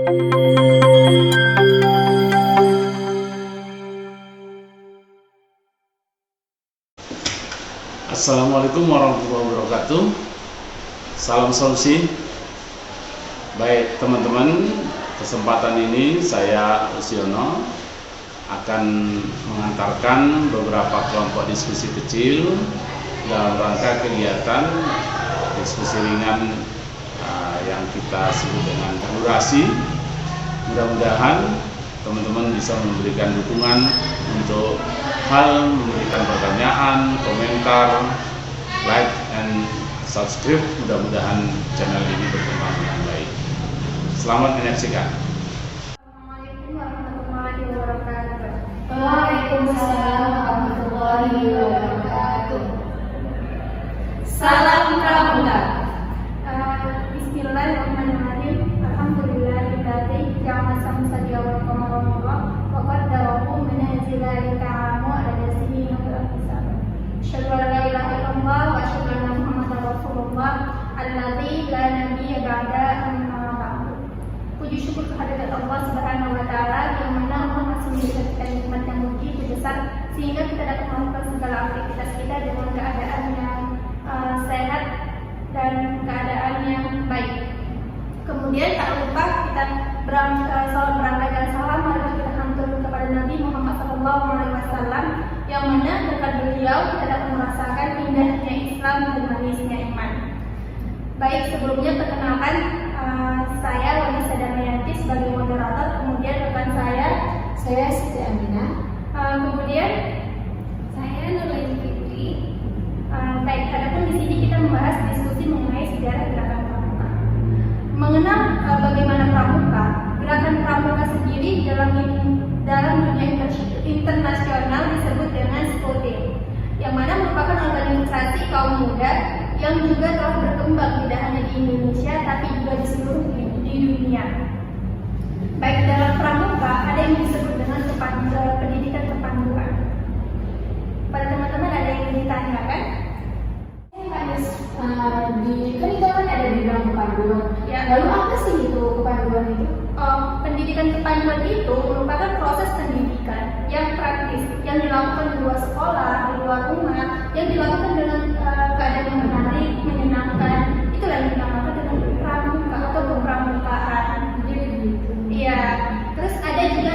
Assalamualaikum warahmatullahi wabarakatuh. Salam solusi. Baik teman-teman, kesempatan ini saya Usiono akan mengantarkan beberapa kelompok diskusi kecil dalam rangka kegiatan diskusi ringan yang kita sebut dengan durasi. Mudah-mudahan teman-teman bisa memberikan dukungan untuk hal memberikan pertanyaan, komentar, like, and subscribe. Mudah-mudahan channel ini berkembang dengan baik. Selamat menyaksikan. Assalamualaikum warahmatullahi wabarakatuh. Waalaikumsalam warahmatullahi wabarakatuh. Salam Pramuka. Bismillahirrahmanirrahim. Alhamdulillahilladzi ja'ala samsa wal qamara nura wa qaddarahu manazila lita'lamu adada sinina wal hisab. Asyhadu an la ilaha illallah wa asyhadu anna Muhammadar Rasulullah alladzi la nabiyya ba'da amma ba'du. Puji syukur kehadirat Allah Subhanahu wa taala yang mana Allah masih memberikan kita nikmat yang begitu besar sehingga kita dapat melakukan segala aktivitas kita dengan keadaan yang sehat dan keadaan yang baik. Kemudian tak lupa kita berangkat dan salam marilah kita hanturkan kepada Nabi Muhammad SAW yang mana berkat beliau kita dapat merasakan indahnya Islam dan manisnya iman. Baik, sebelumnya perkenalkan saya Wanisa Damayanti sebagai moderator, kemudian rekan saya Siti Aminah. Kemudian Saya Nurlaini Fitri. Baik, adapun di sini kita membahas diskusi mengenai sejarah gerakan pramuka. Mengenal bagaimana pramuka, gerakan pramuka sendiri dalam dunia internasional disebut dengan Scouting, yang mana merupakan organisasi kaum muda yang juga telah berkembang tidak hanya di Indonesia tapi juga di seluruh di dunia. Baik, dalam pramuka ada yang disebut dengan pendidikan kepanduan. Pada teman-teman ada yang ingin ditanyakan? Kan itu kan ada di dalam kepanduan. Ya. Lalu apa sih itu kepanduan itu? Pendidikan kepanduan itu merupakan proses pendidikan yang praktis yang dilakukan di luar sekolah, di luar rumah, yang dilakukan dengan keadaan yang menarik, menyenangkan. Itulah yang dinamakan dengan pramuka atau kepramukaan. Jadi gitu. Iya. Terus ada juga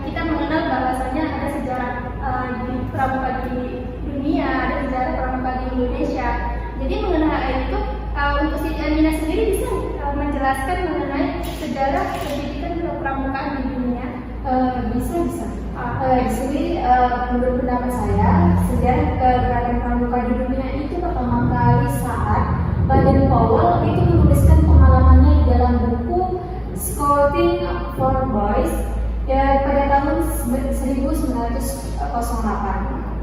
kita mengenal bahwasanya ada sejarah di pramuka di dunia, ada sejarah pramuka di Indonesia. Jadi mengenai hal itu, untuk Siti Aminah sendiri bisa menjelaskan mengenai sejarah pendidikan kepramukaan di dunia? Bisa. Di sini menurut pendapat saya, sejarah gerakan pramuka di dunia itu pertama kali saat Baden Powell itu menuliskan pengalamannya di dalam buku Scouting for Boys ya, pada tahun 1908.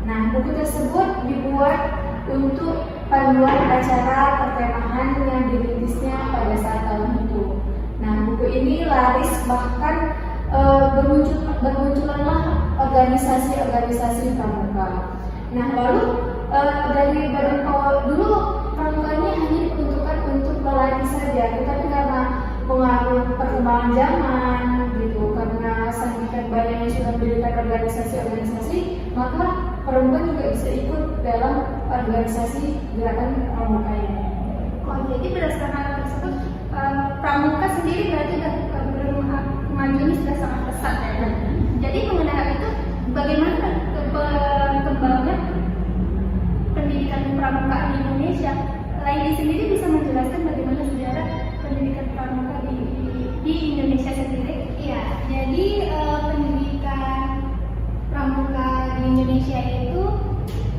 Nah, buku tersebut dibuat untuk panduan acara perkemahan yang dirintisnya pada saat tahun itu. Nah, buku ini laris, bahkan bermunculanlah organisasi-organisasi pramuka. Nah, lalu dari Baden Powell dulu pramuka ini hanya diperuntukkan untuk melatih saja, tetapi karena pengaruh perkembangan zaman gitu, karena semakin banyak yang sudah mendirikan organisasi-organisasi, maka perempuan juga bisa ikut dalam organisasi gerakan pramuka ini. Jadi berdasarkan hal tersebut, pramuka sendiri berarti kemajuannya sudah sangat pesat ya. Jadi mengenai hal itu, bagaimana perkembangan pendidikan pramuka di Indonesia? Laili sendiri bisa menjelaskan bagaimana sejarah pendidikan pramuka di Indonesia sendiri? Iya, jadi pendidikan pramuka di Indonesia itu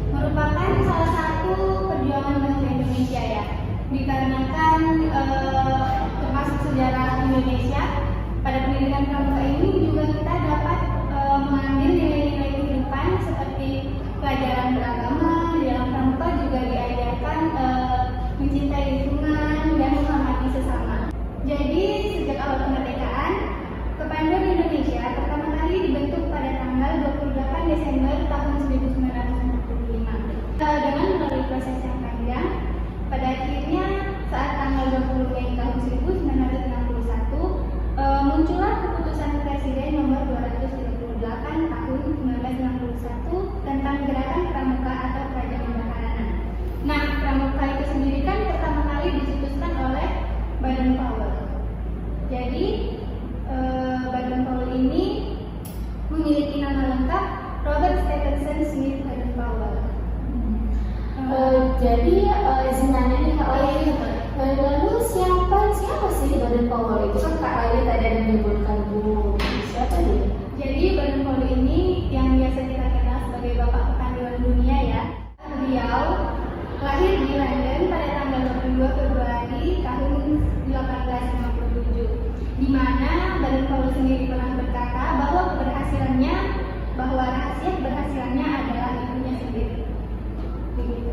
merupakan salah satu perjuangan bangsa Indonesia ya. Dikarenakan termasuk sejarah Indonesia, pada pendidikan pramuka ini juga kita dapat mengambil nilai-nilai kehidupan seperti pelajaran beragama. Di dalam pramuka juga diajarkan mencintai lingkungan dan menghormati sesama. Jadi sejak awal kemerdekaan, Kepanduan Indonesia pertama kali dibentuk pada tanggal 28 Desember tahun 1945. Dengan melalui proses yang panjang, pada akhirnya saat tanggal 20 Mei tahun 1961 Muncullah keputusan Presiden nomor 238 tahun 1961 tentang gerakan pramuka atau kerajaan makanan. Nah, pramuka itu sendiri kan pertama kali dicetuskan oleh Baden-Powell. Jadi Baden-Powell ini memiliki nama lengkap Robert Stephenson Smith Baden-Powell. Jadi izin nanya nih Kak Laili, lalu siapa sih Baden-Powell itu? Kan Kak Laili tadi ada menyebutkan dulu, siapa dia? Jadi Baden-Powell ini yang biasa kita kenal sebagai Bapak Kepanduan Dunia ya. Beliau lahir di London pada tanggal 22 Februari tahun 1857, di mana Baden-Powell sendiri pernah berkata bahwa rahasia keberhasilannya adalah ibunya sendiri. Begitu.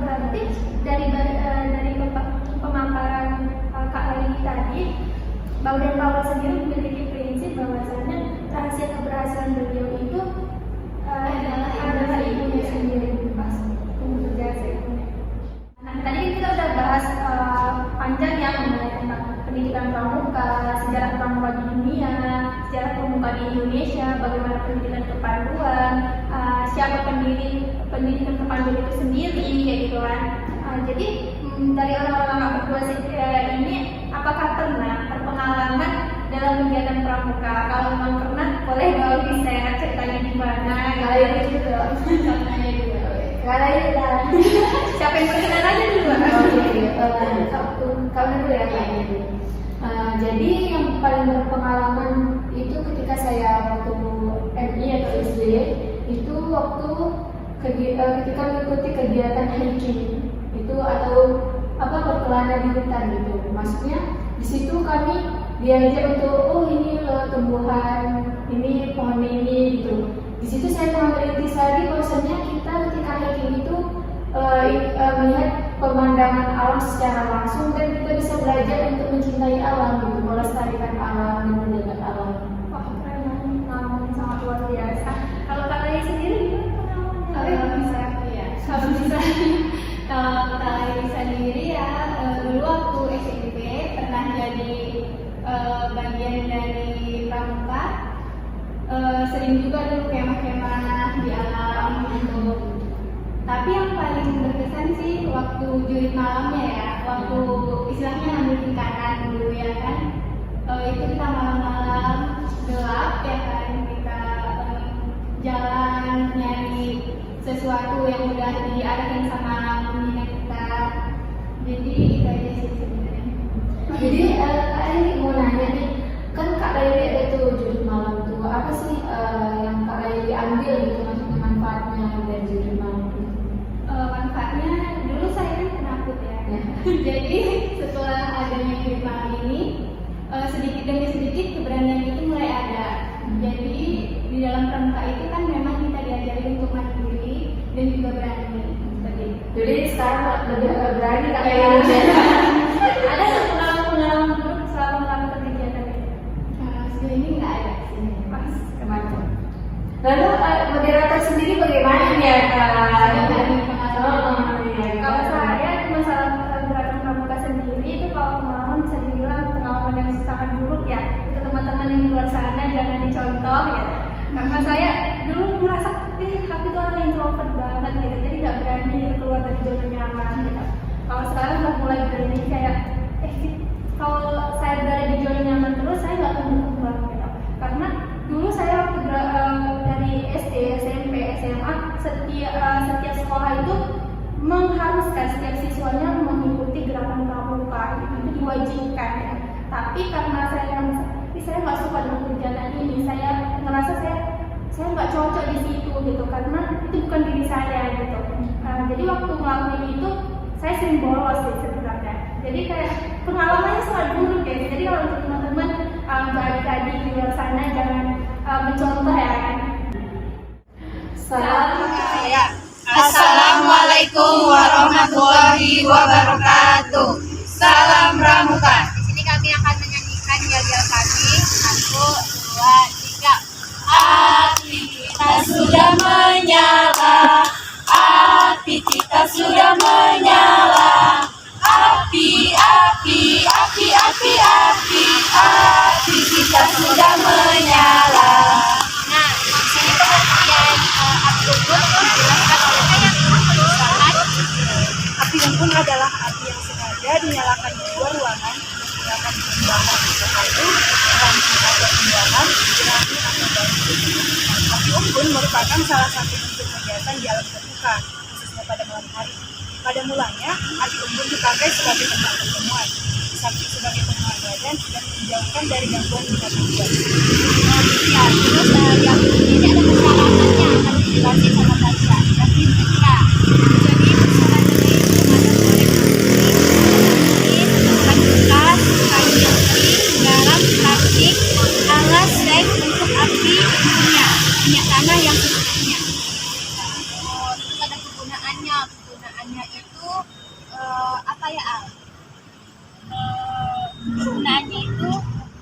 Berarti dari pemaparan Kak Laili tadi, Baden-Powell sendiri memiliki prinsip bahwasanya rahasia keberhasilan beliau itu adalah ibunya sendiri. Pas Nah, tadi kita udah bahas panjang ya mengenai tentang pendidikan pramuka, sejarah pramuka di dunia, sejarah pramuka di Indonesia, bagaimana pendidikan kepanduan, siapa pendidikan kepanduan itu sendiri, kayak gitu kan. Jadi dari orang-orang berdua ini, apakah pernah berpengalaman dalam kegiatan pramuka? Kalau memang pernah, boleh dong di-share ceritanya gimana? Kalau itu juga, Contohnya juga. kalau itu lah. Siapa yang berkenan aja dulu? Kalau dulu ya Kak Laili. Jadi yang paling berpengalaman itu ketika saya waktu MI atau SD itu waktu ketika mengikuti kegiatan hiking itu atau berkelana di hutan gitu. Maksudnya di situ kami diajak untuk ini loh tumbuhan, ini pohon ini gitu. Di situ saya merintis lagi bahwasanya kita ketika hiking itu melihat pemandangan alam secara langsung dan kita bisa belajar untuk mencintai alam gitu, melestarikan alam dan menjaga alam. Wah, keren banget, pengalaman sangat luar biasa. Kalau Kak Laili sendiri gimana pengalamannya? Kalau Kak Laili sendiri ya, dulu waktu SMP pernah jadi bagian dari pramuka. Sering juga dulu kemah-kemah di alam gitu. Tapi yang paling berkesan sih waktu jurit malamnya ya, waktu istilahnya ambil tingkatan dulu ya kan. Itu kita malam-malam gelap ya kan, kita jalan nyari sesuatu yang udah diarahin sama pembina kita. Jadi itu aja sih sebenarnya. Jadi Kak Laili mau nanya nih, kan Kak Laili ada tuh jurit malam tuh, apa sih yang Kak Laili ambil gitu, maksudnya manfaatnya dari jurit malam itu? Manfaatnya dulu saya kan penakut ya. Jadi setelah adanya jurit malam ini, sedikit demi sedikit keberanian itu mulai ada. Jadi di dalam pramuka itu kan memang kita diajari untuk mandiri dan juga berani. Seperti itu. Jadi sekarang lebih berani Kak Laili. Ada pengalaman buruk selama melakukan kegiatan itu? Sejauh ini nggak ada sih. Pas kemana? Lalu moderator sendiri bagaimana ya Kak? Kalau saya masalah gerakan pramuka sendiri itu kalau pengalaman bisa dibilang pengalaman yang sangat buruk ya. Itu teman-teman yang di luar sana jangan dicontoh ya. Karena saya dulu merasa aku itu orang introvert banget gitu, jadi nggak berani keluar dari zona nyaman gitu. Kalau sekarang udah mulai berani kayak kalau saya berada di zona nyaman terus saya nggak tumbuh gitu. Karena dulu saya waktu dari SD, SMP, SMA setiap sekolah itu mengharuskan setiap siswanya mengikuti gerakan pramuka, itu diwajibkan ya. Tapi karena saya nggak suka dengan kegiatan ini, saya ngerasa saya nggak cocok di situ gitu, karena itu bukan diri saya gitu. Jadi waktu ngelakuin itu saya sering bolos sih sebenarnya. Jadi kayak pengalamannya sangat buruk ya. Jadi kalau untuk teman-teman adik-adik di luar sana jangan mencontoh ya kan. Assalamualaikum warahmatullahi wabarakatuh. Salam pramuka. Di sini kami akan menyanyikan yel-yel kami. 1, 2, 3. Api kita sudah menyala. Api kita sudah menyala. Api, api, api, api, api, api. membakar sesuatu, merancang atau pembuatan, jerami atau bambu. Api unggun merupakan salah satu bentuk kegiatan di alam terbuka, khususnya pada malam hari. Pada mulanya, api unggun dipakai sebagai tempat pertemuan, di samping sebagai penguat badan dan menjauhkan dari gangguan binatang buas. Ya, terus di api unggun ini ada persyaratannya, harus dijelasin sama Tasya. Jadi persyaratannya itu ada korek api, bekas, kayu yang kering, garam, plastik, alas, seng untuk api unggunnya, minyak tanah yang secukupnya. Terus ada kegunaannya. Kegunaannya itu apa ya, Al? Kegunaannya itu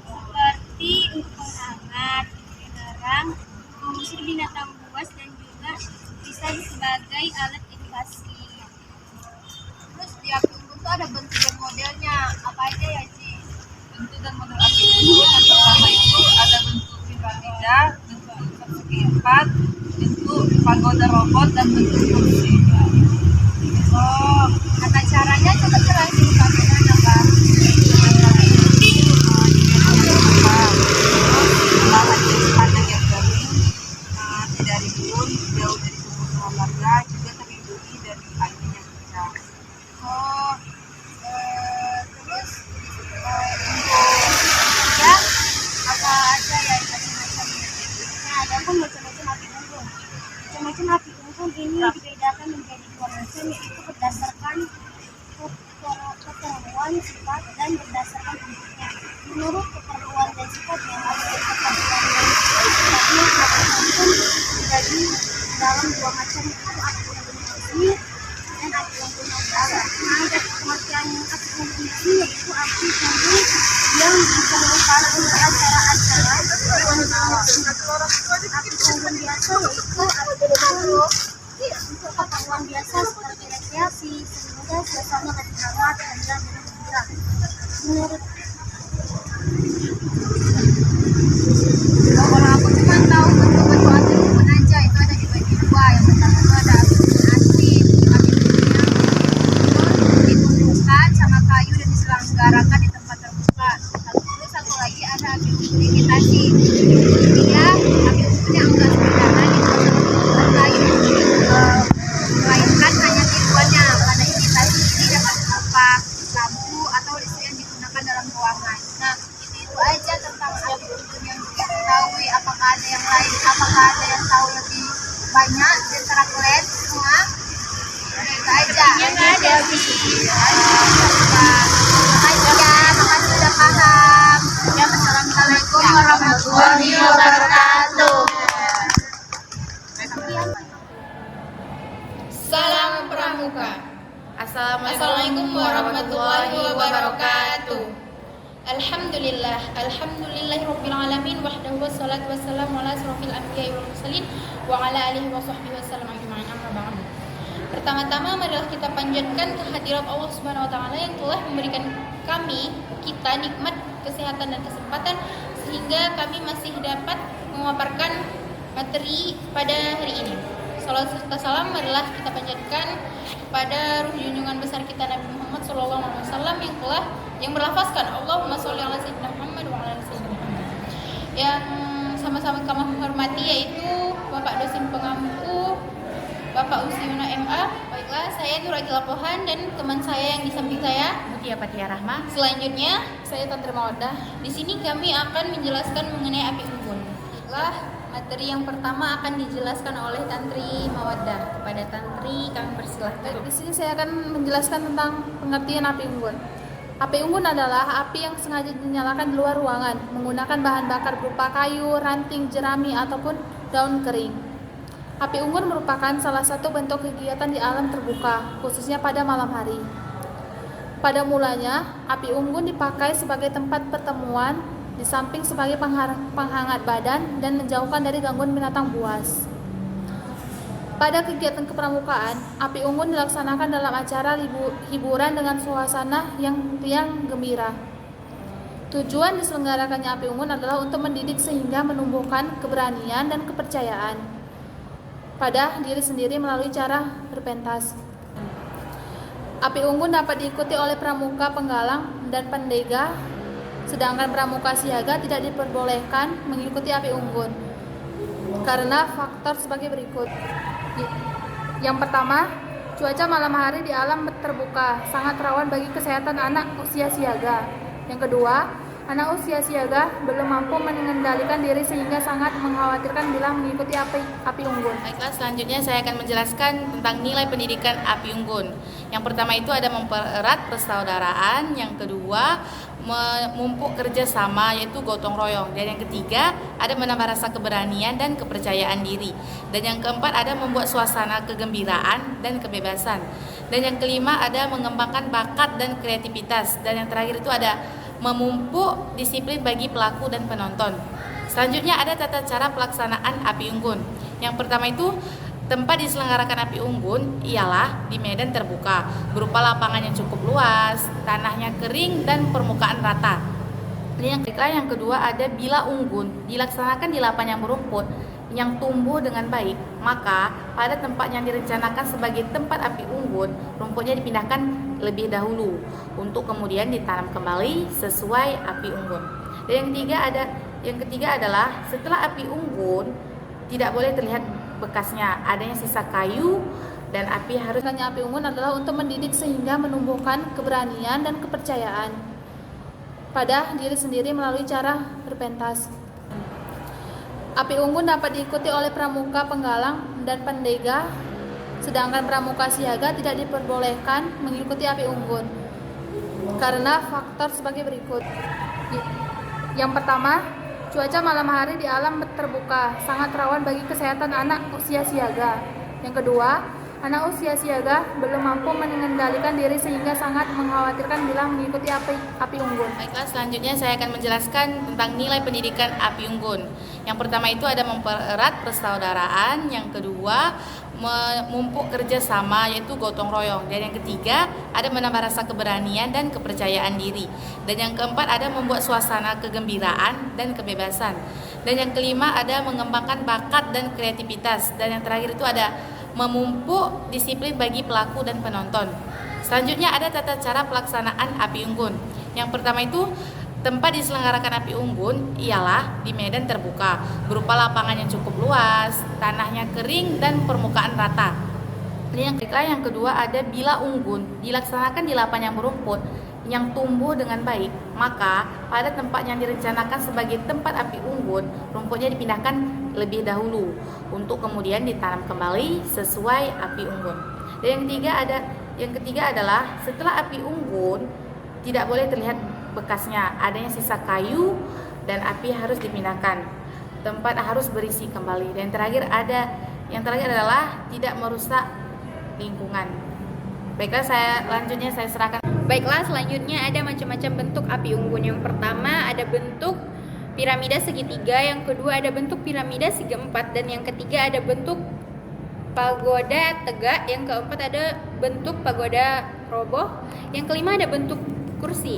seperti untuk menghangat, menerang, mengusir binatang buas, dan juga bisa sebagai alat edukasi. Terus di api unggun itu ada bentuk dan modelnya. Apa aja ya, Ci? Bentuk dan model api unggun yang pertama itu ada bentuk piramida, bentuk persegi empat, bentuk pagoda robot, dan bentuk kursi. Oh, tata caranya coba jelasin bagaimana, Pak? Lahan yang sepanjang yang kering, tidak rimbun, jauh dari pemukiman warga, juga terlindungi dari angin yang kencang. Oh, terus untuk ya apa aja ya macam-macamnya. Nah, ada pun macam-macam api unggun. Macam-macam api unggun ini dibedakan menjadi dua macam, yaitu berdasarkan keperluan, sifat, dan berdasarkan bentuknya. Menurut keperluan dan sifatnya, jadi dalam dua macam itu api unggun resmi dan api unggun udara. Nah, ada pengertian api unggun resmi yaitu api unggun yang diperlukan untuk acara-acara. Api unggun biasa yaitu api unggun untuk keperluan biasa seperti rekreasi, sehingga suasana lebih hangat dan gembira. Menurut kalau aku cuma tahu bentuk-bentuk api unggun aja, itu ada dibagi dua. Yang pertama itu ada api unggun asli, api unggun yang ditumbuhkan sama kayu dan diselenggarakan di tempat terbuka. Terus satu lagi ada api unggun imitasi. Dia api unggun yang enggak sembarangan dibuat kayu, melainkan hanya tiruannya. Pada imitasi ini dapat berupa lampu atau listrik yang digunakan dalam ruangan. Nah, itu aja tentang api unggun yang kita ketahui. Apakah ada yang lain? Apakah ada yang tahu lebih banyak di antara kalian semua? Itu aja. Nggak ada sih. Makasih sudah paham. Ya, assalamualaikum warahmatullahi wabarakatuh. Salam Pramuka. Assalamualaikum warahmatullahi wabarakatuh. Alhamdulillahirabbil alamin wahdahu wassalatu wassalamu ala asrofil anbiya'i wal mursalin wa ala alihi wa sahbihi wasallam ajma'in, amma ba'du. Pertama-tama marilah kita panjatkan kehadirat Allah Subhanahu wa taala yang telah memberikan kita nikmat kesehatan dan kesempatan sehingga kami masih dapat memaparkan materi pada hari ini. Salawat serta salam marilah kita panjatkan pada ruh junjungan besar kita Nabi Muhammad SAW yang berlafazkan Allahumma sholli ala sayyidina Muhammad wa ala ali sayyidina Muhammad. Yang sama-sama kami hormati yaitu Bapak dosen pengampu Bapak Usiuna MA. Baiklah, saya Nurajil Pohan dan teman saya yang di samping saya Mutia Fatia Rahma. Selanjutnya saya Tantri Mawaddah. Di sini kami akan menjelaskan mengenai api unggun. Baiklah, materi yang pertama akan dijelaskan oleh Tantri Mawaddah. Kepada Tantri kami persilahkan. Di sini saya akan menjelaskan tentang pengertian api unggun. Api unggun adalah api yang sengaja dinyalakan di luar ruangan menggunakan bahan bakar berupa kayu, ranting, jerami ataupun daun kering. Api unggun merupakan salah satu bentuk kegiatan di alam terbuka, khususnya pada malam hari. Pada mulanya, api unggun dipakai sebagai tempat pertemuan, di samping sebagai penghangat badan dan menjauhkan dari gangguan binatang buas. Pada kegiatan kepramukaan, api unggun dilaksanakan dalam acara hiburan dengan suasana yang riang gembira. Tujuan diselenggarakannya api unggun adalah untuk mendidik sehingga menumbuhkan keberanian dan kepercayaan pada diri sendiri melalui cara berpentas. Api unggun dapat diikuti oleh pramuka, penggalang, dan pendega Sedangkan pramuka siaga tidak diperbolehkan mengikuti api unggun karena faktor sebagai berikut. Yang pertama, cuaca malam hari di alam terbuka sangat rawan bagi kesehatan anak usia siaga. Yang kedua, anak usia siaga belum mampu mengendalikan diri sehingga sangat mengkhawatirkan bila mengikuti api unggun. Baiklah, selanjutnya saya akan menjelaskan tentang nilai pendidikan api unggun. Yang pertama itu ada mempererat persaudaraan, yang kedua memupuk kerjasama yaitu gotong royong, dan yang ketiga ada menambah rasa keberanian dan kepercayaan diri, dan yang keempat ada membuat suasana kegembiraan dan kebebasan, dan yang kelima ada mengembangkan bakat dan kreativitas, dan yang terakhir itu ada memupuk disiplin bagi pelaku dan penonton. Selanjutnya ada tata cara pelaksanaan api unggun. Yang pertama itu tempat diselenggarakan api unggun ialah di medan terbuka berupa lapangan yang cukup luas, tanahnya kering dan permukaan rata. Dan yang kedua ada bila unggun dilaksanakan di lapangan yang berumput yang tumbuh dengan baik, maka pada tempat yang direncanakan sebagai tempat api unggun, rumputnya dipindahkan lebih dahulu untuk kemudian ditanam kembali sesuai api unggun. Dan yang ketiga adalah setelah api unggun tidak boleh terlihat bekasnya, adanya sisa kayu dan api harus. Api unggun adalah untuk mendidik sehingga menumbuhkan keberanian dan kepercayaan pada diri sendiri melalui cara berpentas. Api unggun dapat diikuti oleh pramuka penggalang dan pendega, sedangkan pramuka siaga tidak diperbolehkan mengikuti api unggun karena faktor sebagai berikut. Yang pertama, cuaca malam hari di alam terbuka sangat rawan bagi kesehatan anak usia siaga. Yang kedua, anak usia siaga belum mampu mengendalikan diri sehingga sangat mengkhawatirkan bila mengikuti api unggun. Baiklah, selanjutnya saya akan menjelaskan tentang nilai pendidikan api unggun. Yang pertama itu ada mempererat persaudaraan, yang kedua memupuk kerjasama yaitu gotong royong, dan yang ketiga ada menambah rasa keberanian dan kepercayaan diri, dan yang keempat ada membuat suasana kegembiraan dan kebebasan, dan yang kelima ada mengembangkan bakat dan kreativitas, dan yang terakhir itu ada memupuk disiplin bagi pelaku dan penonton. Selanjutnya ada tata cara pelaksanaan api unggun. Yang pertama itu tempat diselenggarakan api unggun ialah di medan terbuka berupa lapangan yang cukup luas, tanahnya kering dan permukaan rata. Dan yang kedua ada bila unggun dilaksanakan di lapangan yang berumput yang tumbuh dengan baik, maka pada tempat yang direncanakan sebagai tempat api unggun, rumputnya dipindahkan lebih dahulu untuk kemudian ditanam kembali sesuai api unggun. Dan yang ketiga adalah setelah api unggun tidak boleh terlihat bekasnya, adanya sisa kayu dan api harus dipindahkan, tempat harus berisi kembali, dan yang terakhir adalah tidak merusak lingkungan. Baiklah, saya serahkan. Baiklah, selanjutnya ada macam-macam bentuk api unggun. Yang pertama ada bentuk piramida segitiga, yang kedua ada bentuk piramida segi empat, dan yang ketiga ada bentuk pagoda tegak, yang keempat ada bentuk pagoda roboh, yang kelima ada bentuk kursi.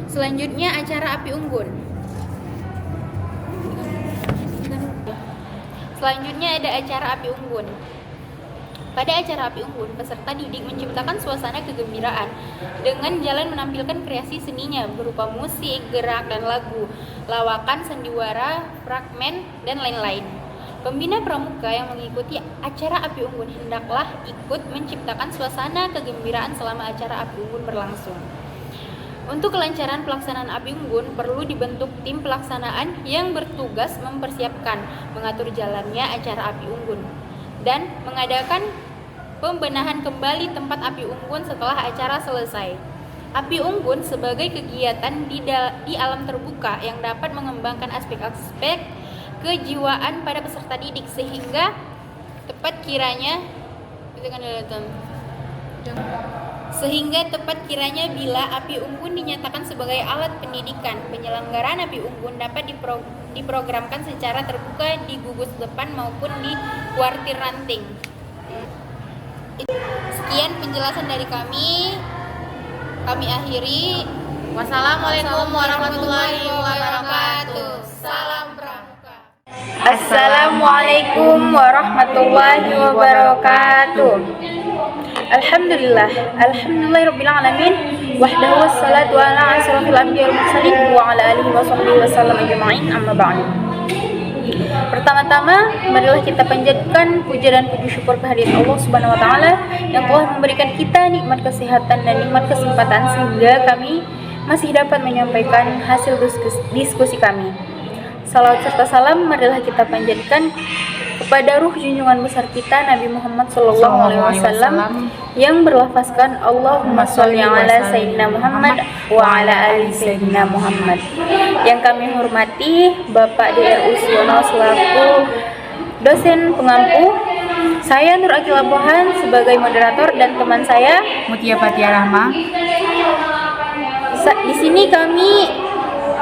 Selanjutnya acara api unggun. Selanjutnya ada acara api unggun. Pada acara api unggun, peserta didik menciptakan suasana kegembiraan dengan jalan menampilkan kreasi seninya berupa musik, gerak, dan lagu, lawakan, sandiwara, fragmen, dan lain-lain. Pembina pramuka yang mengikuti acara api unggun hendaklah ikut menciptakan suasana kegembiraan selama acara api unggun berlangsung. Untuk kelancaran pelaksanaan api unggun, perlu dibentuk tim pelaksanaan yang bertugas mempersiapkan, mengatur jalannya acara api unggun, dan mengadakan pembenahan kembali tempat api unggun setelah acara selesai. Api unggun sebagai kegiatan di alam terbuka yang dapat mengembangkan aspek-aspek kejiwaan pada peserta didik sehingga tepat kiranya bila api unggun dinyatakan sebagai alat pendidikan, penyelenggaraan api unggun dapat diprogramkan secara terbuka di gugus depan maupun di kuartir ranting. Sekian penjelasan dari kami akhiri. Wassalamualaikum warahmatullahi wabarakatuh. Salam pramuka. Assalamualaikum warahmatullahi wabarakatuh. Alhamdulillahirrabbilalamin. Wahdahu wassalatu ala asrafil anbiya wal mursalin wa ala alihi wa sahbihi wasallam ajma'in, amma ba'du. Pertama-tama, marilah kita panjatkan puja dan puji syukur kehadirat Allah Subhanahu wa taala yang telah memberikan kita nikmat kesehatan dan nikmat kesempatan sehingga kami masih dapat menyampaikan hasil diskusi kami. Salawat serta salam marilah kita panjatkan kepada ruh junjungan besar kita Nabi Muhammad SAW yang berlafazkan Allahumma sholli ala sayyidina Muhammad wa ala ali sayyidina Muhammad. Yang kami hormati Bapak DR Usiono selaku dosen pengampu, saya Nur Akila Pohan sebagai moderator dan teman saya Mutia Fatia Rahma. Di sini kami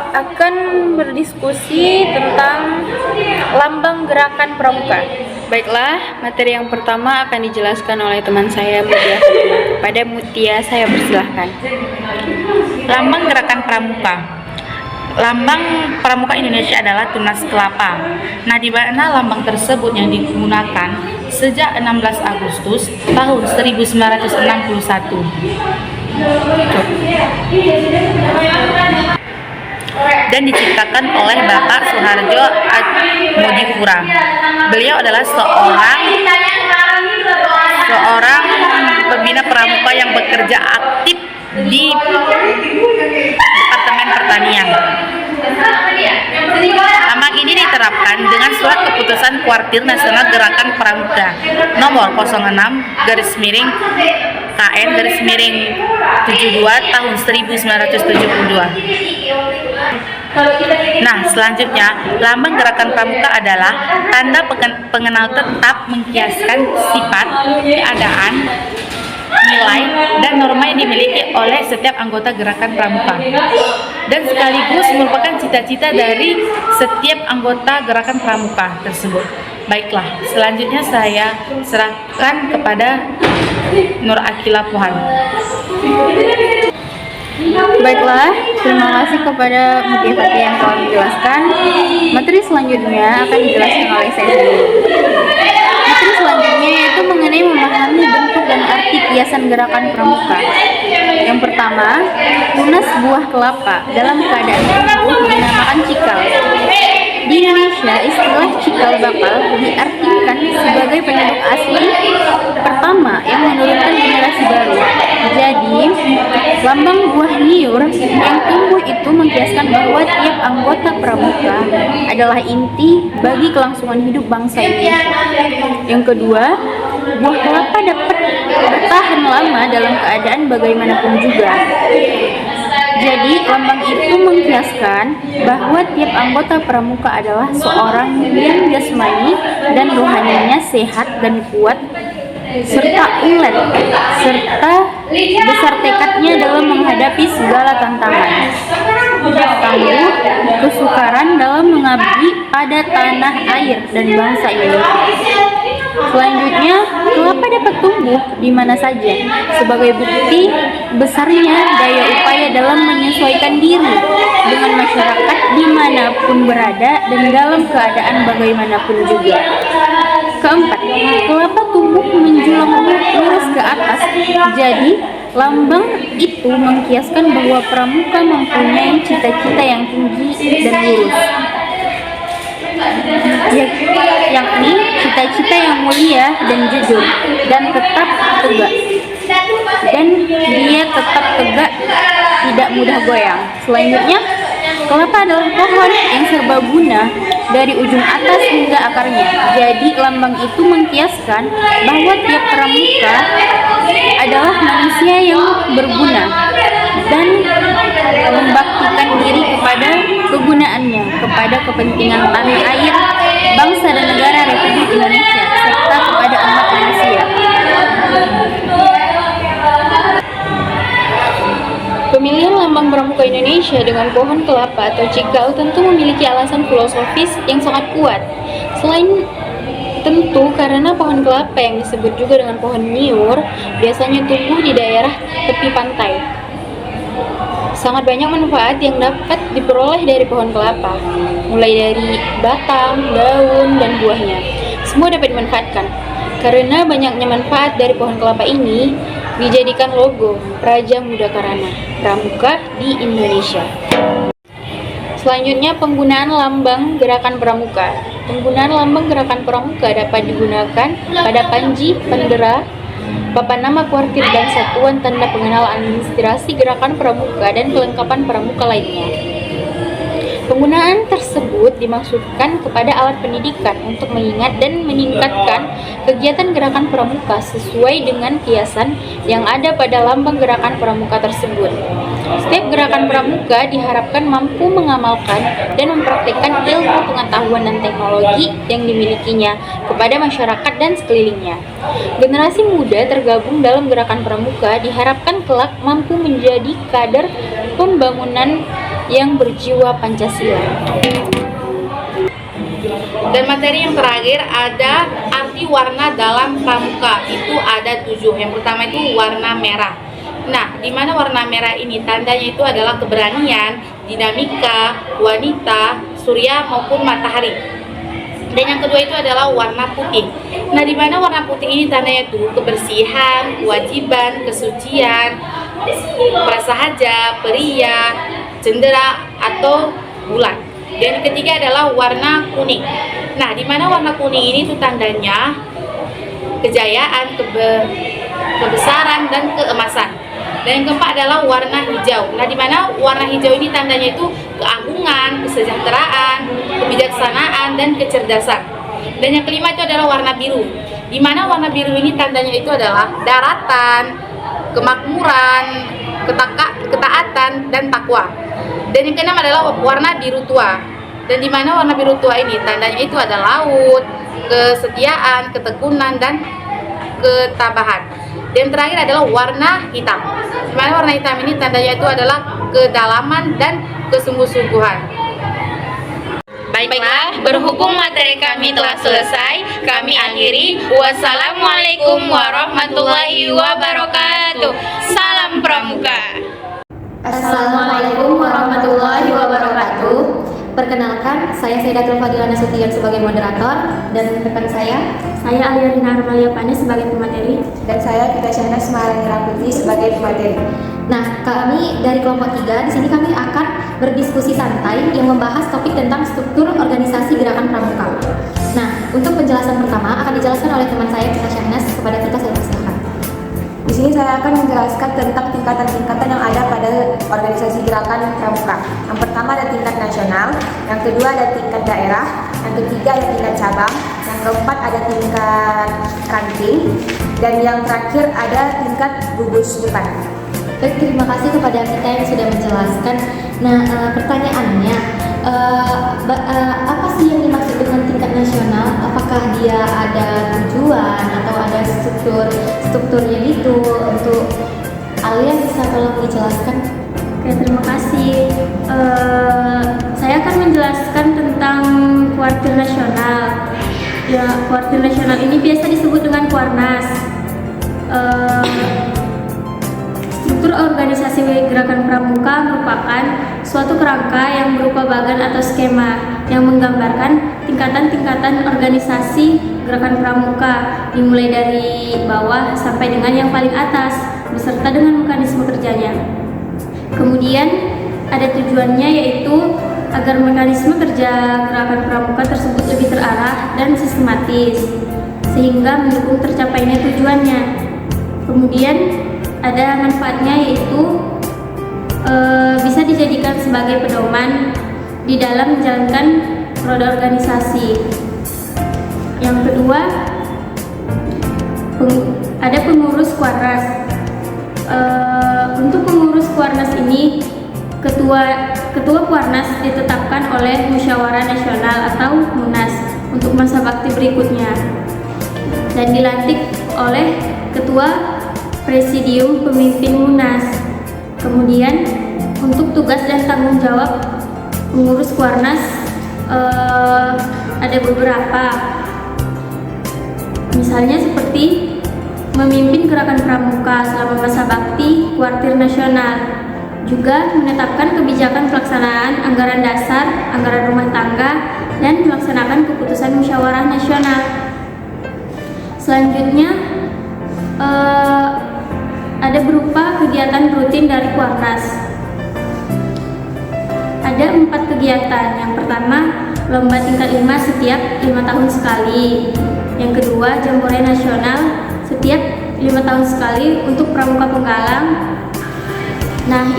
akan berdiskusi tentang lambang gerakan pramuka. Baiklah, materi yang pertama akan dijelaskan oleh teman saya Mutia. Kepada Mutia saya persilahkan. Lambang gerakan pramuka. Lambang pramuka Indonesia adalah tunas kelapa. Nah, di mana lambang tersebut yang digunakan sejak 16 Agustus tahun 1961. Dan diciptakan oleh Bapak Suharjo Atmodipuro. Beliau adalah seorang pembina pramuka yang bekerja aktif di Departemen Pertanian. Lambang ini diterapkan dengan surat keputusan Kuartir Nasional Gerakan Pramuka nomor 06/KN/72 tahun 1972. Nah, selanjutnya, lambang gerakan pramuka adalah tanda pengenal tetap mengkiaskan sifat, keadaan, nilai, dan norma yang dimiliki oleh setiap anggota gerakan pramuka, dan sekaligus merupakan cita-cita dari setiap anggota gerakan pramuka tersebut. Baiklah, selanjutnya saya serahkan kepada Nur Akila Pohan. Baiklah, terima kasih kepada Mutia Fatia yang telah menjelaskan. Materi selanjutnya akan dijelaskan oleh saya sendiri. Materi selanjutnya yaitu mengenai memahami bentuk dan arti kiasan gerakan pramuka. Yang pertama, tunas buah kelapa dalam keadaan tumbuh dinamakan cikal. Di Indonesia, istilah cikal bakal diartikan sebagai penduduk asli pertama yang menurunkan generasi baru. Jadi, lambang buah liur yang tumbuh itu mengkiaskan bahwa tiap anggota pramuka adalah inti bagi kelangsungan hidup bangsa Indonesia. Yang kedua, buah kelapa dapat bertahan lama dalam keadaan bagaimanapun juga. Jadi, lambang itu mengkiaskan bahwa tiap anggota pramuka adalah seorang yang jasmani dan rohaninya sehat dan kuat, serta ulet, serta besar tekadnya dalam menghadapi segala tantangan. Tangguh, kesukaran dalam mengabdi pada tanah air dan bangsa Indonesia. Selanjutnya, kelapa dapat tumbuh di mana saja sebagai bukti besarnya daya upaya dalam menyesuaikan diri dengan masyarakat dimanapun berada dan dalam keadaan bagaimanapun juga. Keempat, kelapa tumbuh menjulang lurus ke atas. Jadi, lambang itu mengkiaskan bahwa pramuka mempunyai cita-cita yang tinggi dan lurus, yakni cita-cita yang mulia dan jujur dan tetap tegak. Dan dia tetap tegak, tidak mudah goyang. Selanjutnya, kelapa adalah pohon yang serbaguna dari ujung atas hingga akarnya. Jadi lambang itu mengkiaskan bahwa tiap pramuka adalah manusia yang berguna dan membaktikan diri kepada kegunaannya, kepada kepentingan tanah air, bangsa dan negara Republik Indonesia, serta kepada umat manusia. Pemilihan lambang pramuka Indonesia dengan pohon kelapa atau cikal tentu memiliki alasan filosofis yang sangat kuat. Selain tentu karena pohon kelapa yang disebut juga dengan pohon niur biasanya tumbuh di daerah tepi pantai. Sangat banyak manfaat yang dapat diperoleh dari pohon kelapa, mulai dari batang, daun, dan buahnya. Semua dapat dimanfaatkan. Karena banyaknya manfaat dari pohon kelapa ini, dijadikan logo Raja Muda Karana Pramuka di Indonesia. Selanjutnya, penggunaan lambang gerakan pramuka. Penggunaan lambang gerakan pramuka dapat digunakan pada panji, bendera, papan nama kuartir dan satuan tanda pengenal administrasi gerakan pramuka dan kelengkapan pramuka lainnya. Penggunaan tersebut dimaksudkan kepada alat pendidikan untuk mengingat dan meningkatkan kegiatan gerakan pramuka sesuai dengan kiasan yang ada pada lambang gerakan pramuka tersebut. Setiap gerakan pramuka diharapkan mampu mengamalkan dan mempraktikkan ilmu pengetahuan dan teknologi yang dimilikinya kepada masyarakat dan sekelilingnya. Generasi muda tergabung dalam gerakan pramuka diharapkan kelak mampu menjadi kader pembangunan yang berjiwa Pancasila. Dan materi yang terakhir ada arti warna dalam pramuka. Itu ada 7. Yang pertama itu warna merah. Nah, di mana warna merah ini tandanya itu adalah keberanian, dinamika, wanita, surya maupun matahari. Dan yang kedua itu adalah warna putih. Nah, di mana warna putih ini tandanya itu kebersihan, kewajiban, kesucian, prasahaja, periya, cendera atau bulan. Dan yang ketiga adalah warna kuning. Nah, di mana warna kuning ini tuh tandanya kejayaan, kebesaran dan keemasan. Dan yang keempat adalah warna hijau. Nah, di mana warna hijau ini tandanya itu keagungan, kesejahteraan, kebijaksanaan dan kecerdasan. Dan yang kelima itu adalah warna biru. Di mana warna biru ini tandanya itu adalah daratan, kemakmuran, ketaatan dan takwa. Dan yang keenam adalah warna biru tua. Dan di mana warna biru tua ini tandanya itu adalah laut, kesetiaan, ketekunan dan ketabahan. Dan yang terakhir adalah warna hitam. Di mana warna hitam ini tandanya itu adalah kedalaman dan kesungguh-sungguhan. Baiklah, berhubung materi kami telah selesai, kami akhiri. Wassalamualaikum warahmatullahi wabarakatuh. Salam Pramuka. Assalamualaikum warahmatullahi wabarakatuh. Perkenalkan, saya Sayyidatul Fadila Nasution sebagai moderator, dan rekan saya Aliarina Armalia Pane sebagai pemateri, dan saya Kita Syahna Semarang Putri sebagai pemateri. Nah, kami dari kelompok 3 di sini kami akan berdiskusi santai yang membahas topik tentang struktur organisasi gerakan pramuka. Nah, untuk penjelasan pertama akan dijelaskan oleh teman saya Kita Syahna kepada kita. Saya persilakan. Di sini saya akan menjelaskan tentang tingkatan-tingkatan yang ada pada organisasi gerakan pramuka. Yang pertama ada tingkat nasional, yang kedua ada tingkat daerah, yang ketiga ada tingkat cabang, yang keempat ada tingkat ranting, dan yang terakhir ada tingkat gugus depan. Baik, terima kasih kepada kita yang sudah menjelaskan. Nah, pertanyaannya, apa sih yang dimaksud dengan tingkat nasional? Apakah dia ada tujuan atau ada strukturnya gitu? Untuk Alia bisa tolong dijelaskan? Oke, terima kasih. Saya akan menjelaskan tentang kuartil nasional. Ya, kuartil nasional ini biasa disebut dengan Kuarnas. Struktur organisasi gerakan pramuka merupakan suatu kerangka yang berupa bagan atau skema yang menggambarkan tingkatan-tingkatan organisasi gerakan pramuka dimulai dari bawah sampai dengan yang paling atas beserta dengan mekanisme kerjanya. Kemudian ada tujuannya, yaitu agar mekanisme kerja gerakan pramuka tersebut lebih terarah dan sistematis sehingga mendukung tercapainya tujuannya. Kemudian ada manfaatnya, yaitu bisa dijadikan sebagai pedoman di dalam menjalankan roda organisasi. Yang kedua, ada pengurus Kuarnas. Untuk pengurus Kuarnas ini, ketua Kuarnas ditetapkan oleh Musyawarah Nasional atau Munas untuk masa bakti berikutnya dan dilantik oleh ketua Presidium Pemimpin Munas. Kemudian untuk tugas dan tanggung jawab pengurus Kuarnas ada beberapa, misalnya seperti memimpin gerakan pramuka selama masa bakti kuartir nasional, juga menetapkan kebijakan pelaksanaan anggaran dasar, anggaran rumah tangga, dan melaksanakan keputusan musyawarah nasional. Selanjutnya ada berupa kegiatan rutin dari Kuarnas. Ada 4 kegiatan. Yang pertama, lomba tingkat 5 setiap 5 tahun sekali. Yang kedua, jambore nasional setiap 5 tahun sekali untuk pramuka penggalang. Nah,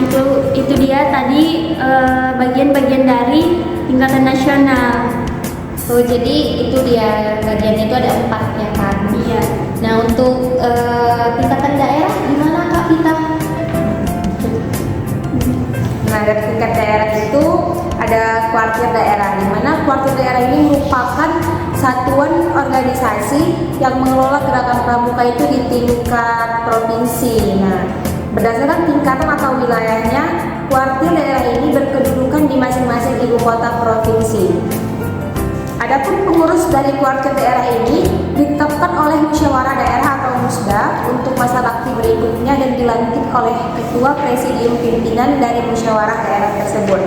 itu dia tadi bagian-bagian dari tingkatan nasional. Oh, jadi itu dia bagiannya itu ada 4 ya kan? Iya. Nah, untuk tingkatan daerah gimana Kak kita? Nah, dari tingkat daerah itu ada kuartir daerah, di mana kuartir daerah ini merupakan satuan organisasi yang mengelola gerakan pramuka itu di tingkat provinsi. Nah, berdasarkan tingkatan atau wilayahnya, kuartir daerah ini berkedudukan di masing-masing ibu kota provinsi. Adapun pengurus dari kuartir daerah ini ditetapkan oleh musyawarah daerah atau musda untuk masa bakti berikutnya dan dilantik oleh ketua presidium pimpinan dari musyawarah daerah tersebut.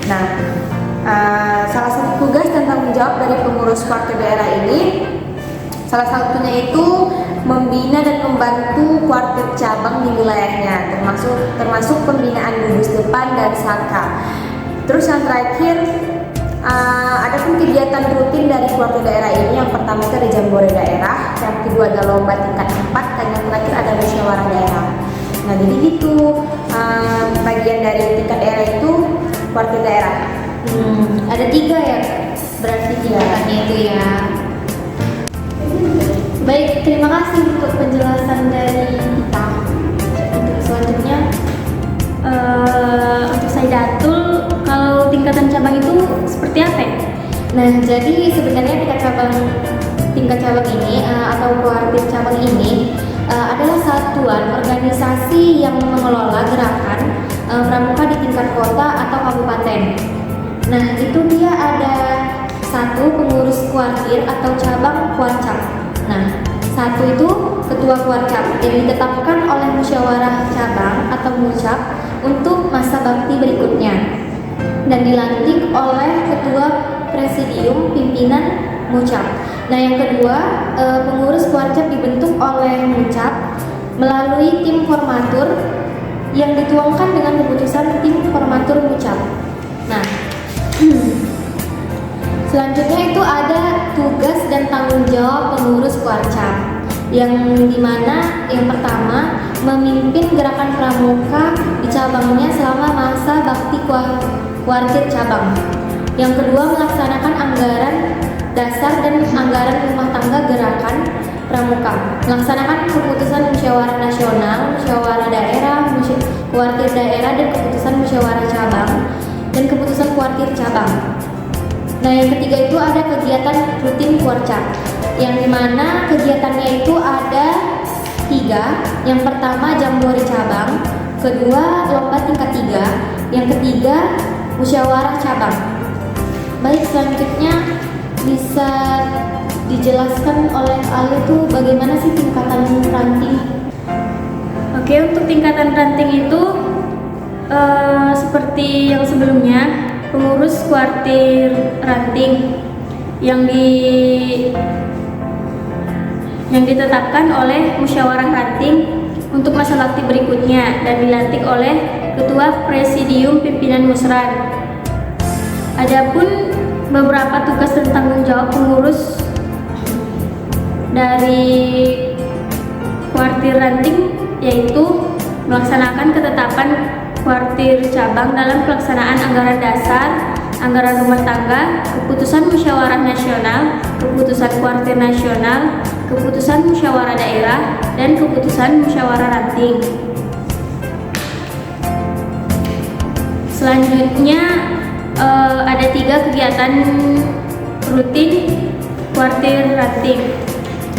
Nah, salah satu tugas dan tanggung jawab dari pengurus kuartir daerah ini, salah satunya itu membina dan membantu kuartir cabang di wilayahnya, termasuk pembinaan gugus depan dan saka. Terus yang terakhir, ada pun kegiatan rutin dari kuartir daerah ini. Yang pertama itu ada jambore daerah, yang kedua ada lomba tingkat 4, dan yang terakhir ada musyawarah daerah. Nah, jadi gitu bagian dari tingkat daerah itu kuartir daerah. Ada 3 ya, berarti tingkatannya itu ya. Baik, terima kasih untuk penjelasan dari kita. Untuk selanjutnya, untuk Saidatul, kalau tingkatan cabang itu seperti apa ya? Nah, jadi sebenarnya tingkat cabang ini atau kuartir cabang ini adalah satuan organisasi yang mengelola gerakan pramuka di tingkat kota atau kabupaten. Nah, itu dia ada 1 pengurus kuartir atau cabang kuarcap. Nah, 1 itu ketua kuarcap yang ditetapkan oleh musyawarah cabang atau mucap untuk masa bakti berikutnya dan dilantik oleh ketua presidium pimpinan mucap. Nah, yang kedua, pengurus kuarcap dibentuk oleh mucap melalui tim formatur yang dituangkan dengan keputusan tim formatur mucap. Nah, selanjutnya itu ada tugas dan tanggung jawab pengurus kuarcap, yang dimana yang pertama memimpin gerakan pramuka di cabangnya selama masa bakti kuartir cabang. Yang kedua, melaksanakan anggaran dasar dan anggaran rumah tangga gerakan pramuka, melaksanakan keputusan musyawarah nasional, musyawarah daerah, kuartir daerah, dan keputusan musyawarah cabang dan keputusan kuartir cabang. Nah, yang ketiga itu ada kegiatan rutin kuarcap, yang dimana kegiatannya itu ada 3. Yang pertama jambore cabang, kedua lomba tingkat 3, yang ketiga musyawarah cabang. Baik, selanjutnya bisa dijelaskan oleh Ali itu bagaimana sih tingkatan ranting? Oke, untuk tingkatan ranting itu seperti yang sebelumnya, pengurus kuartir ranting yang ditetapkan oleh musyawarah ranting untuk masa bakti berikutnya dan dilantik oleh ketua presidium pimpinan musran. Adapun beberapa tugas dan tanggung jawab pengurus dari kuartir ranting yaitu melaksanakan ketetapan kuartir cabang dalam pelaksanaan anggaran dasar, anggaran rumah tangga, keputusan musyawarah nasional, keputusan kuartir nasional, keputusan musyawarah daerah, dan keputusan musyawarah ranting. Selanjutnya ada 3 kegiatan rutin kuartir ranting.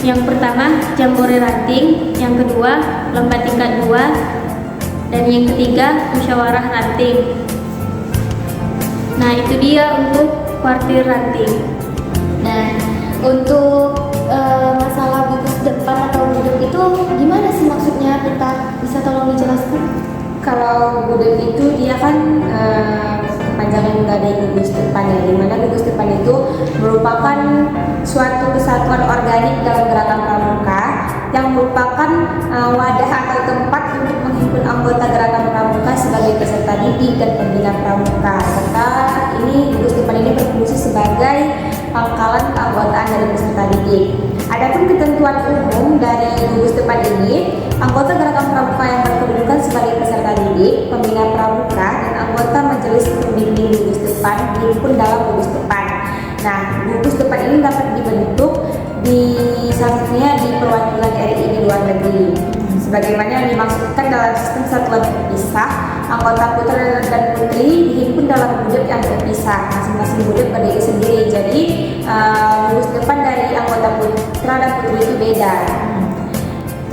Yang pertama jambore ranting, yang kedua lomba tingkat 2, dan yang ketiga musyawarah ranting. Nah, itu dia untuk kuartir ranting. Nah, untuk masalah gugus depan atau gudeg itu gimana sih maksudnya, kita bisa tolong dijelaskan? Kalau gudeg itu dia kan kepanjangan dari gugus depan, ya, dimana gugus depan itu merupakan suatu kesatuan organik dalam gerakan pramuka wadah atau tempat untuk menghimpun anggota gerakan pramuka sebagai peserta didik dan pembina pramuka, serta ini gugus depan ini berfungsi sebagai pangkalan keanggotaan dari peserta didik. Adapun ketentuan umum dari gugus depan ini, anggota gerakan pramuka yang berkedudukan sebagai peserta didik, pembina pramuka, dan anggota majelis pembimbing gugus depan dihimpun dalam gugus depan. Nah, gugus depan ini dapat dibentuk di sampingnya di perwakilan RI di luar negeri. Sebagaimana yang dimaksudkan dalam sistem satuan terpisah, anggota putra dan putri dihimpun dalam budet yang terpisah, masing-masing budet berdiri sendiri. Jadi gugus depan dari anggota putra dan putri itu beda.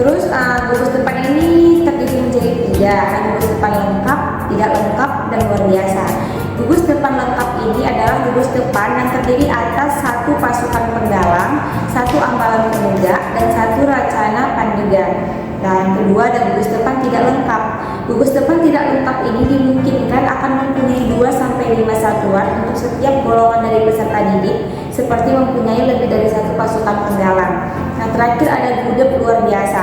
Terus gugus depan ini terdiri menjadi 3, gugus depan lengkap, tidak lengkap, dan luar biasa. Gugus depan lengkap ini adalah gugus depan yang terdiri atas 1 pasukan penggalang, 1 ambalan pemuda, dan 1 racana pandega. Dan kedua ada gugus depan tidak lengkap. Gugus depan tidak lengkap ini dimungkinkan akan mempunyai 2-5 satuan untuk setiap golongan dari peserta didik, seperti mempunyai lebih dari 1 pasukan penggalang. Nah, terakhir ada gudep luar biasa,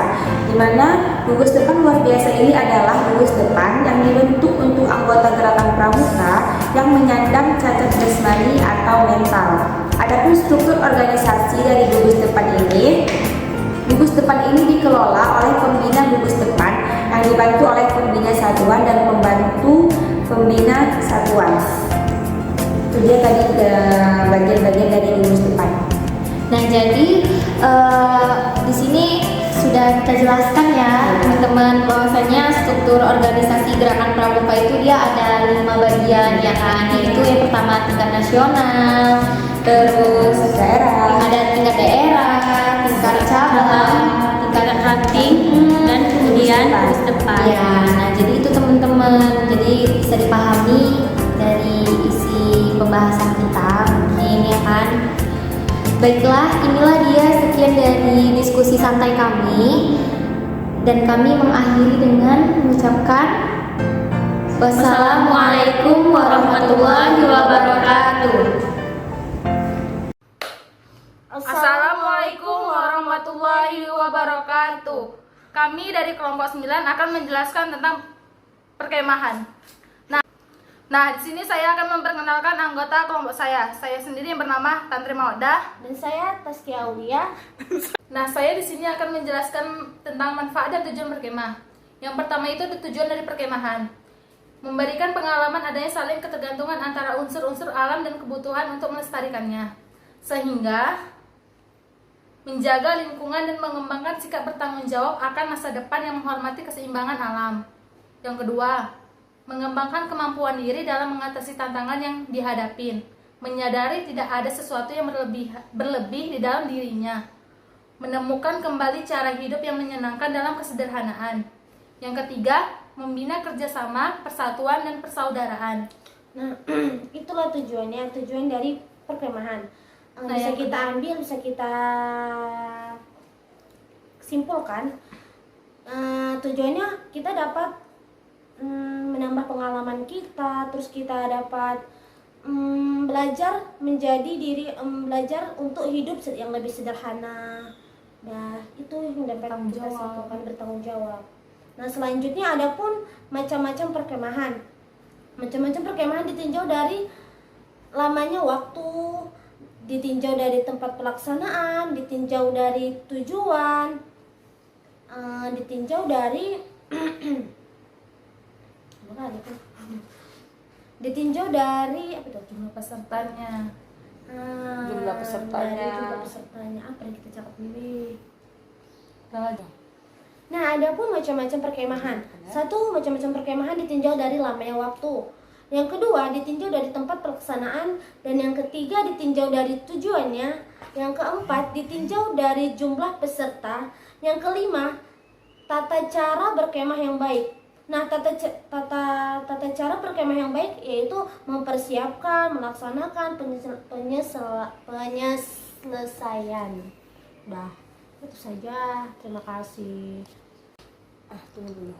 di mana gugus depan luar biasa ini adalah gugus depan yang dibentuk untuk anggota gerakan pramuka yang menyandang cacat jasmani atau mental. Adapun struktur organisasi dari gugus depan ini, gugus depan ini dikelola oleh pembina gugus depan yang dibantu oleh pembina satuan dan pembantu pembina satuan. Itu dia tadi bagian-bagian dari gugus depan. Nah, jadi di sini sudah kita jelaskan ya teman-teman bahwasanya struktur organisasi gerakan pramuka itu dia ada 5 bagian ya kan, yaitu yang pertama tingkat nasional, terus ada tingkat daerah, tingkat cabang, tingkat ranting, dan kemudian gugus depan. Ya, nah jadi itu teman-teman, jadi bisa dipahami dari isi pembahasan kita mungkin ya kan. Baiklah, inilah dia sekian dari diskusi santai kami, dan kami mengakhiri dengan mengucapkan wassalamualaikum warahmatullahi wabarakatuh. Assalamualaikum warahmatullahi wabarakatuh. Kami dari kelompok 9 akan menjelaskan tentang perkemahan. Nah, di sini saya akan memperkenalkan anggota kelompok saya. Saya sendiri yang bernama Tantri Mawadah, Dan saya Taskia Aulia. Nah, saya di sini akan menjelaskan tentang manfaat dan tujuan berkemah. Yang pertama itu tujuan dari perkemahan. Memberikan pengalaman adanya saling ketergantungan antara unsur-unsur alam dan kebutuhan untuk melestarikannya. Sehingga menjaga lingkungan dan mengembangkan sikap bertanggung jawab akan masa depan yang menghormati keseimbangan alam. Yang kedua, mengembangkan kemampuan diri dalam mengatasi tantangan yang dihadapin, menyadari tidak ada sesuatu yang berlebih di dalam dirinya, menemukan kembali cara hidup yang menyenangkan dalam kesederhanaan. Yang ketiga, membina kerjasama, persatuan, dan persaudaraan. Nah, itulah tujuannya, tujuan dari perkemahan. Bisa kita ambil, bisa kita simpulkan. Tujuannya kita dapat menambah pengalaman kita, terus kita dapat belajar menjadi belajar untuk hidup yang lebih sederhana. Nah, itu yang dapat kita simpulkan, bertanggung jawab. Nah, selanjutnya ada pun macam-macam perkemahan. Macam-macam perkemahan ditinjau dari lamanya waktu, ditinjau dari tempat pelaksanaan, ditinjau dari tujuan, ditinjau dari ditinjau dari apa itu, Jumlah pesertanya. jumlah pesertanya apa yang kita cakap ini. Nah, ada pun macam-macam perkemahan. Satu, macam-macam perkemahan ditinjau dari lamanya waktu. Yang kedua, ditinjau dari tempat pelaksanaan. Dan yang ketiga, ditinjau dari tujuannya. Yang keempat, ditinjau dari jumlah peserta. Yang kelima, tata cara berkemah yang baik. Nah, tata cara berkemah yang baik yaitu mempersiapkan, melaksanakan penyelesaian. Dah, itu saja. Terima kasih. Tunggu dulu.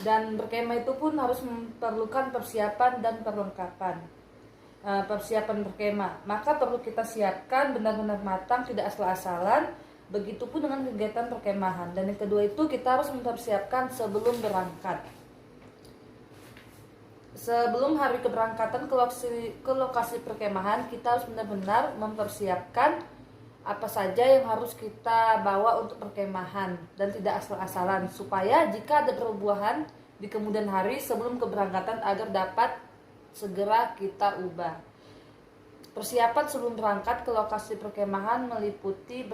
Dan berkemah itu pun harus memerlukan persiapan dan perlengkapan. Persiapan berkemah, maka perlu kita siapkan benar-benar matang, tidak asal-asalan, Begitupun dengan kegiatan perkemahan. Dan yang kedua itu kita harus mempersiapkan sebelum berangkat. Sebelum hari keberangkatan ke lokasi perkemahan, kita harus benar-benar mempersiapkan apa saja yang harus kita bawa untuk perkemahan dan tidak asal-asalan, supaya jika ada perubahan di kemudian hari sebelum keberangkatan agar dapat segera kita ubah. Persiapan sebelum berangkat ke lokasi perkemahan meliputi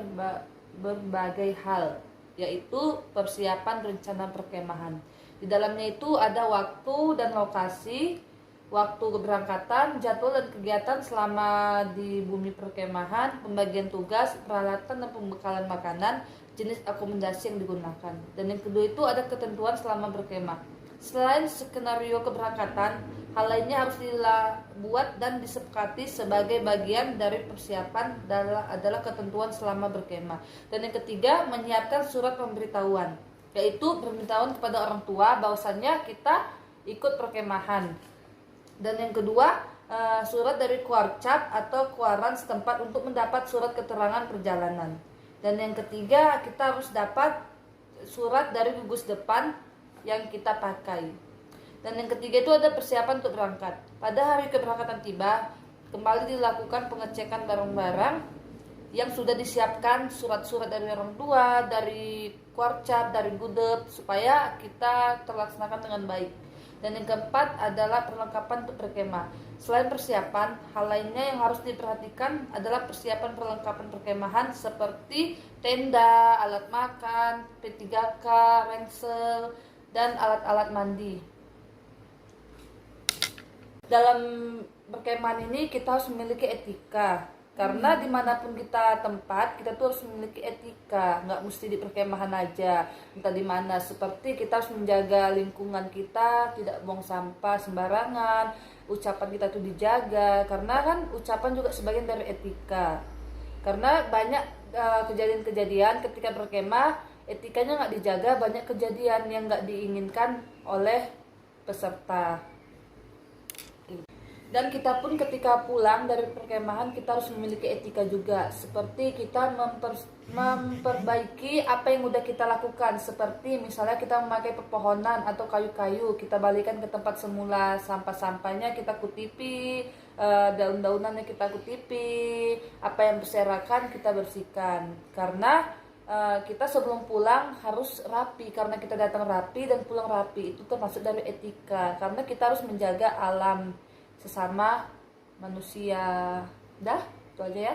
berbagai hal, yaitu persiapan rencana perkemahan. Di dalamnya itu ada waktu dan lokasi, waktu keberangkatan, jadwal dan kegiatan selama di bumi perkemahan, pembagian tugas, peralatan dan pembekalan makanan, jenis akomodasi yang digunakan. Dan yang kedua itu ada ketentuan selama berkemah. Selain skenario keberangkatan, hal lainnya harus dibuat dan disepakati sebagai bagian dari persiapan adalah ketentuan selama berkemah. Dan yang ketiga, menyiapkan surat pemberitahuan, yaitu pemberitahuan kepada orang tua bahwasannya kita ikut perkemahan. Dan yang kedua, surat dari Kuarcap atau Kuaran setempat untuk mendapat surat keterangan perjalanan. Dan yang ketiga, kita harus dapat surat dari gugus depan yang kita pakai. Dan yang ketiga itu ada persiapan untuk berangkat. Pada hari keberangkatan tiba, kembali dilakukan pengecekan barang-barang yang sudah disiapkan, surat-surat dari orang tua, dari Kuarcap, dari Gudep, supaya kita terlaksanakan dengan baik. Dan yang keempat adalah perlengkapan untuk berkemah. Selain persiapan, hal lainnya yang harus diperhatikan adalah persiapan perlengkapan perkemahan seperti tenda, alat makan, P3K, ransel, dan alat-alat mandi. Dalam perkemahan ini kita harus memiliki etika. Karena dimanapun kita tempat, kita tuh harus memiliki etika, nggak mesti di perkemahan aja, entah di mana. Seperti kita harus menjaga lingkungan kita, tidak buang sampah sembarangan, ucapan kita tuh dijaga, karena kan ucapan juga sebagian dari etika. Karena banyak kejadian-kejadian ketika berkemah, etikanya nggak dijaga, banyak kejadian yang nggak diinginkan oleh peserta. Dan kita pun ketika pulang dari perkemahan kita harus memiliki etika juga, seperti kita memperbaiki apa yang udah kita lakukan, seperti misalnya kita memakai pepohonan atau kayu-kayu, kita balikan ke tempat semula, sampah-sampahnya kita kutipi, daun-daunannya kita kutipi, apa yang berserakan kita bersihkan. Karena kita sebelum pulang harus rapi, karena kita datang rapi dan pulang rapi, itu termasuk dari etika, karena kita harus menjaga alam sesama manusia. Dah, itu aja ya.